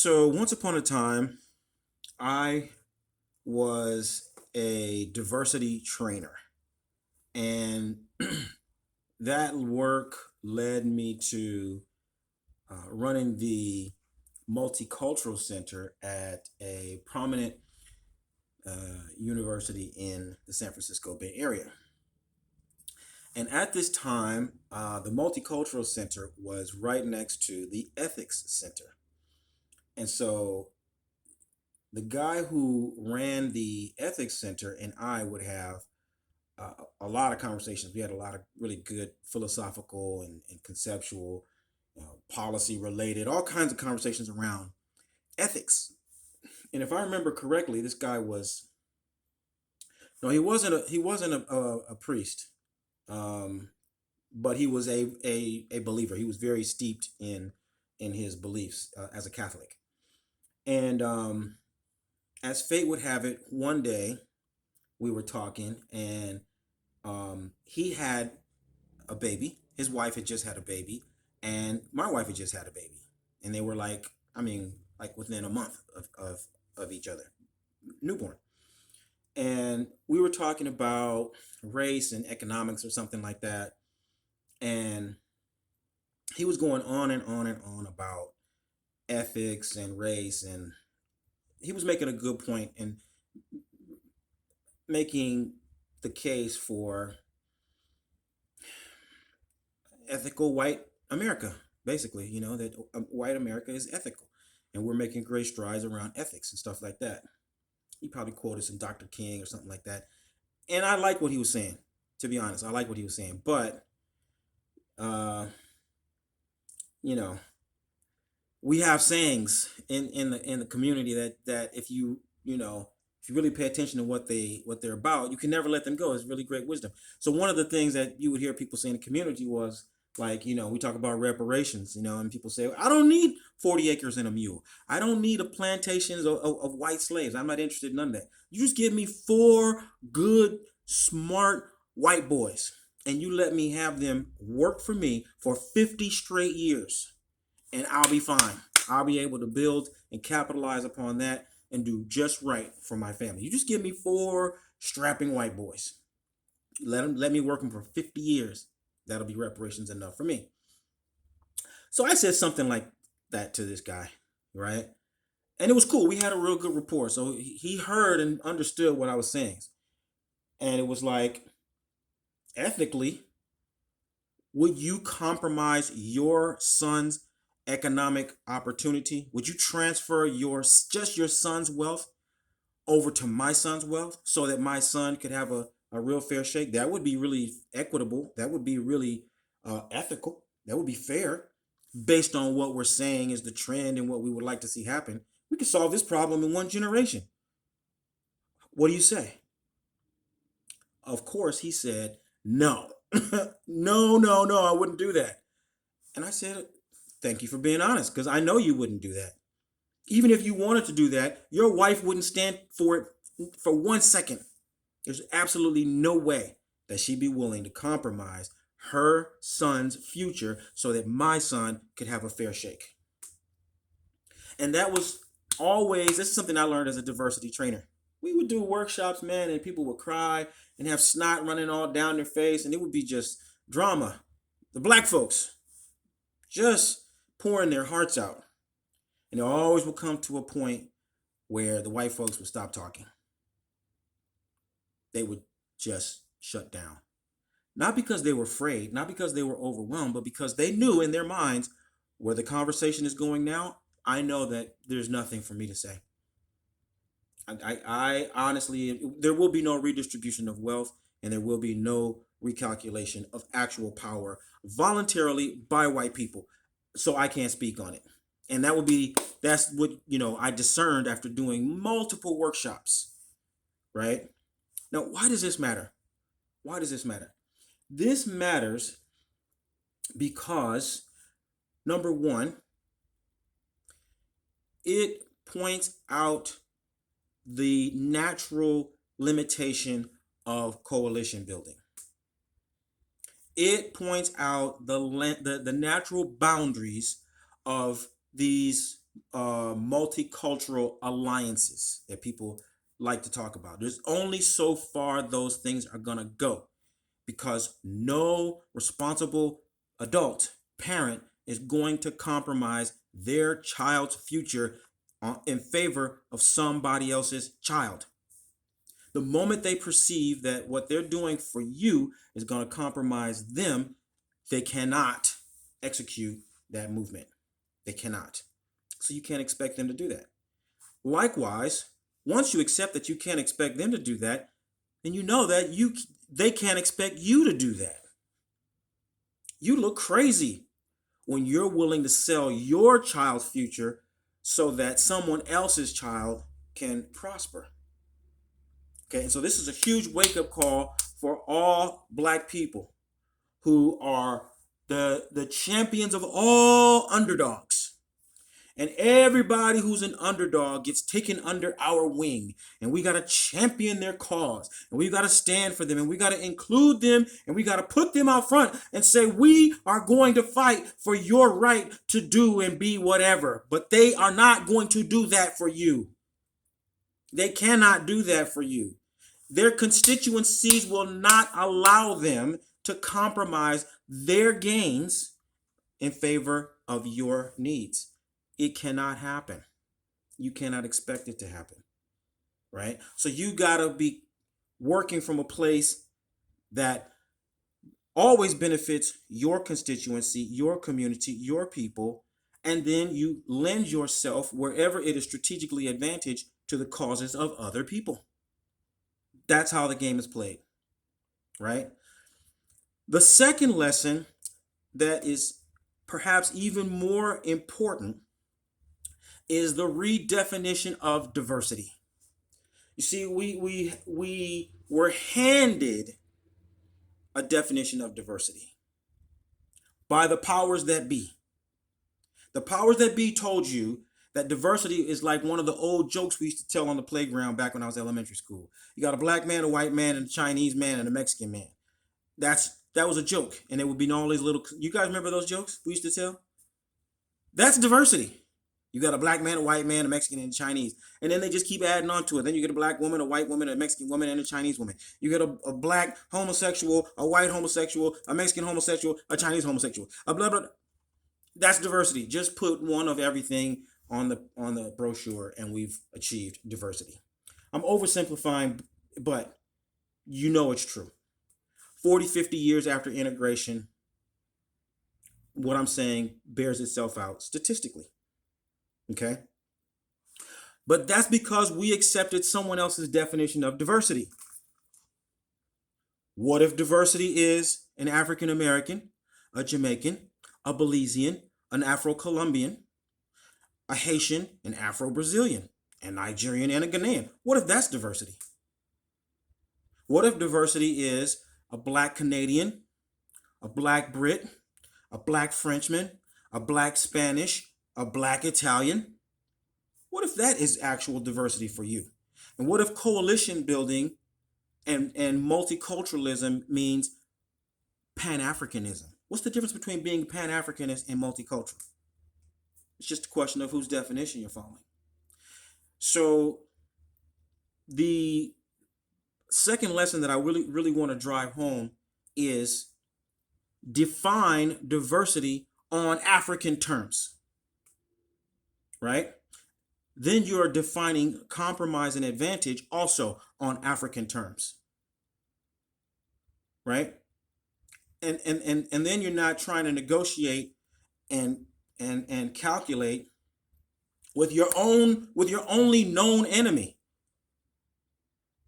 So once upon a time, I was a diversity trainer, and that work led me to running the multicultural center at a prominent university in the San Francisco Bay Area. And at this time, the multicultural center was right next to the ethics center. And so the guy who ran the ethics center and I would have a lot of conversations. We had a lot of really good philosophical and conceptual, policy related, all kinds of conversations around ethics. And if I remember correctly, this guy was no, he wasn't a priest, um, but he was a believer. He was very steeped in his beliefs as a Catholic. And as fate would have it, one day we were talking, and he had a baby. His wife had just had a baby, and my wife had just had a baby, and they were like, I mean, like within a month of each other, newborn. And we were talking about race and economics or something like that, and he was going on and on and on about ethics and race, and he was making a good point and making the case for ethical white America, basically, that white America is ethical. And we're making great strides around ethics and stuff like that. He probably quoted some Dr. King or something like that. And I like what he was saying, to be honest. I like what he was saying. But, uh, you know, we have sayings in the community that if you really pay attention to what they're about, you can never let them go. It's really great wisdom. So one of the things that you would hear people say in the community was like, we talk about reparations, and people say, I don't need 40 acres and a mule. I don't need a plantations of white slaves. I'm not interested in none of that. You just give me four good, smart white boys, and you let me have them work for me for 50 straight years, and I'll be fine. I'll be able to build and capitalize upon that and do just right for my family. You just give me four strapping white boys. Let me work them for 50 years. That'll be reparations enough for me. So I said something like that to this guy, right? And it was cool. We had a real good rapport. So he heard and understood what I was saying. And it was like, ethically, would you compromise your son's economic opportunity? Would you transfer your son's wealth over to my son's wealth so that my son could have a real fair shake? That would be really equitable. That would be really ethical. That would be fair based on what we're saying is the trend and what we would like to see happen. We could solve this problem in one generation. What do you say? Of course, he said, no, no, no, no, I wouldn't do that. And I said, thank you for being honest, because I know you wouldn't do that. Even if you wanted to do that, your wife wouldn't stand for it for 1 second. There's absolutely no way that she'd be willing to compromise her son's future so that my son could have a fair shake. And that was always, this is something I learned as a diversity trainer. We would do workshops, man, and people would cry and have snot running all down their face, and it would be just drama. The black folks just pouring their hearts out. And it always would come to a point where the white folks would stop talking. They would just shut down. Not because they were afraid, not because they were overwhelmed, but because they knew in their minds where the conversation is going now. I know that there's nothing for me to say. I honestly, there will be no redistribution of wealth, and there will be no recalculation of actual power voluntarily by white people. So I can't speak on it. And that's what, I discerned after doing multiple workshops, right? Now, why does this matter? Why does this matter? This matters because, number one, it points out the natural limitation of coalition building. It points out the natural boundaries of these multicultural alliances that people like to talk about. There's only so far those things are going to go, because no responsible adult parent is going to compromise their child's future in favor of somebody else's child. The moment they perceive that what they're doing for you is going to compromise them, they cannot execute that movement. They cannot. So you can't expect them to do that. Likewise, once you accept that you can't expect them to do that, then you know that they can't expect you to do that. You look crazy when you're willing to sell your child's future so that someone else's child can prosper. Okay, and so this is a huge wake-up call for all Black people who are the champions of all underdogs. And everybody who's an underdog gets taken under our wing. And we got to champion their cause. And we got to stand for them. And we got to include them. And we got to put them out front and say, we are going to fight for your right to do and be whatever. But they are not going to do that for you. They cannot do that for you. Their constituencies will not allow them to compromise their gains in favor of your needs. It cannot happen. You cannot expect it to happen, right? So you got to be working from a place that always benefits your constituency, your community, your people, and then you lend yourself wherever it is strategically advantageous to the causes of other people. That's how the game is played, right? The second lesson that is perhaps even more important is the redefinition of diversity. You see, we were handed a definition of diversity by the powers that be. The powers that be told you that diversity is like one of the old jokes we used to tell on the playground back when I was in elementary school. You got a black man, a white man, and a Chinese man, and a Mexican man. That was a joke, and it would be all these little. You guys remember those jokes we used to tell? That's diversity. You got a black man, a white man, a Mexican, and a Chinese. And then they just keep adding on to it. Then you get a black woman, a white woman, a Mexican woman, and a Chinese woman. You get a black homosexual, a white homosexual, a Mexican homosexual, a Chinese homosexual. A blah, blah, blah. That's diversity. Just put one of everything on the brochure and we've achieved diversity. I'm oversimplifying, but you know it's true. 40, 50 years after integration, what I'm saying bears itself out statistically. Okay? But that's because we accepted someone else's definition of diversity. What if diversity is an African American, a Jamaican, a Belizean, an Afro-Colombian, a Haitian, an Afro-Brazilian, a Nigerian, and a Ghanaian? What if that's diversity? What if diversity is a black Canadian, a black Brit, a black Frenchman, a black Spanish, a black Italian? What if that is actual diversity for you? And what if coalition building and multiculturalism means Pan-Africanism? What's the difference between being Pan-Africanist and multicultural? It's just a question of whose definition you're following. So the second lesson that I really want to drive home is define diversity on African terms, right? Then you are defining compromise and advantage also on African terms, right? And then you're not trying to negotiate and calculate with your only known enemy.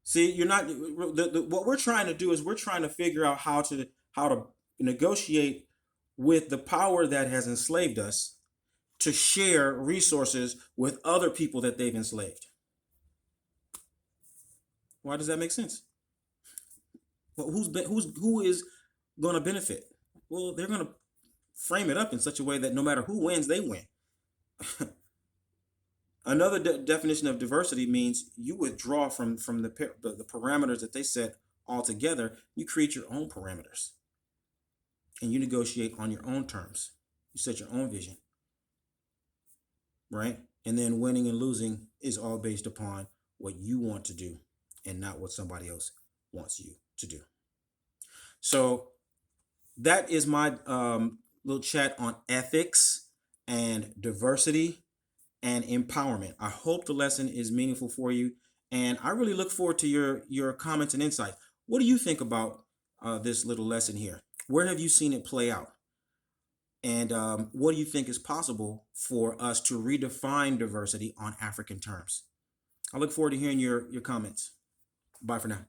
See, you're not. What we're trying to do is we're trying to figure out how to negotiate with the power that has enslaved us to share resources with other people that they've enslaved. Why does that make sense? Well, who is going to benefit? Well, they're going to frame it up in such a way that no matter who wins, they win. Another definition of diversity means you withdraw from the parameters that they set altogether. You create your own parameters, and you negotiate on your own terms. You set your own vision. right? And then winning and losing is all based upon what you want to do and not what somebody else wants you to do. So that is my little chat on ethics and diversity and empowerment. I hope the lesson is meaningful for you, and I really look forward to your comments and insight. What do you think about this little lesson here? Where have you seen it play out? And what do you think is possible for us to redefine diversity on African terms? I look forward to hearing your comments. Bye for now.